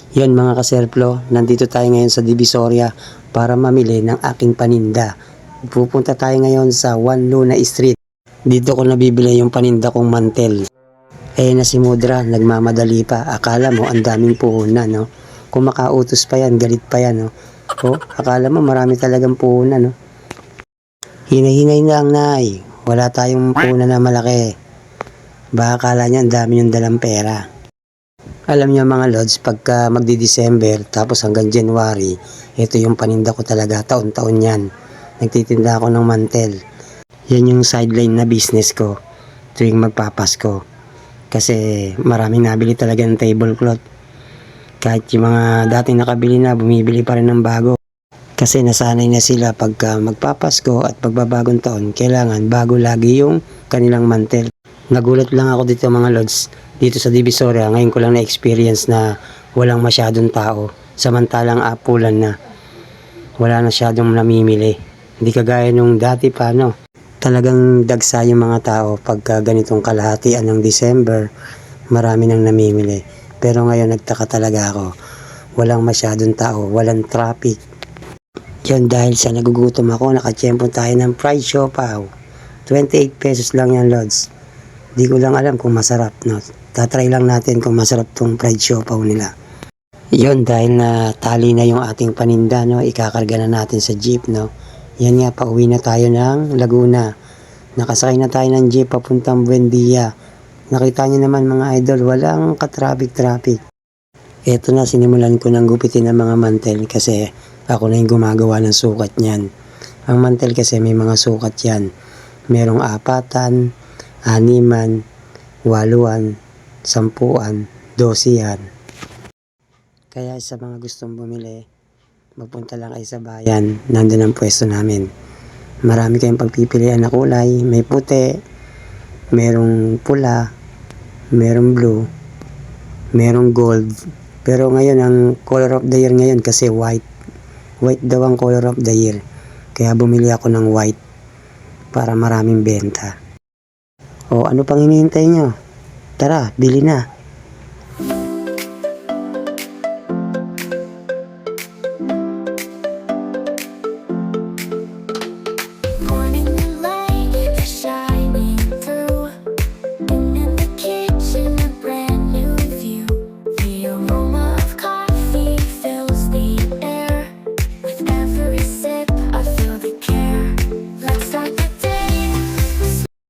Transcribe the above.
Yon mga kaserplo, nandito tayo ngayon sa Divisoria para mamili ng aking paninda. Pupunta tayo ngayon sa Juan Luna Street. Dito ko nabibili yung paninda kong mantel. Na si Mudra, nagmamadali pa. Akala mo ang daming puhunan, no? Kung makautos pa yan, galit pa yan, no? Akala mo marami talagang puhunan, no? Hinay-hinay lang, Nay. Wala tayong puhunan na malaki. Baka akala niya ang dami yung dalang pera. Alam niyo mga lods, pagka magdi-December tapos hanggang January, ito yung paninda ko talaga, taon-taon yan. Nagtitinda ako ng mantel. Yan yung sideline na business ko tuwing magpapasko. Kasi maraming nabili talaga ng tablecloth. Kahit yung mga dating nakabili na, bumibili pa rin ng bago. Kasi nasanay na sila pagka magpapasko at pagbabagong taon, kailangan bago lagi yung kanilang mantel. Nagulat lang ako dito mga lods, dito sa Divisoria, ngayon ko lang na-experience na walang masyadong tao. Samantalang apulan na, wala na masyadong namimili. Hindi kagaya nung dati pa, no? Talagang dagsa yung mga tao pagka ganitong kalahatian ng December, marami nang namimili. Pero ngayon nagtaka talaga ako, walang masyadong tao, walang traffic. Yan dahil sa nagugutom ako, nakatsyempo tayo ng fried siopaw. 28 pesos lang yan lods. Di ko lang alam kung masarap, no? Tatry lang natin kung masarap tong fried siopaw nila. Yon dahil na tali na yung ating paninda, no? Ikakarga na natin sa jeep, no? Yan nga, pauwi na tayo ng Laguna. Nakasakay na tayo ng jeep papuntang Buendia. Nakita niyo naman mga idol, walang ka-traffic. Eto na, sinimulan ko ng gupitin ng mga mantel kasi ako na yung gumagawa ng sukat niyan. Ang mantel kasi may mga sukat yan. Merong 4, 6, 8, 10, 12. Kaya sa mga gustong bumili, magpunta lang kayo sa bayan, nandun ang pwesto namin. Marami kayong pagpipilian na kulay, may puti, merong pula, merong blue, merong gold. Pero ngayon ang color of the year ngayon kasi white. White daw ang color of the year. Kaya bumili ako ng white para maraming benta. Ano pang hinihintay nyo? Tara, bili na.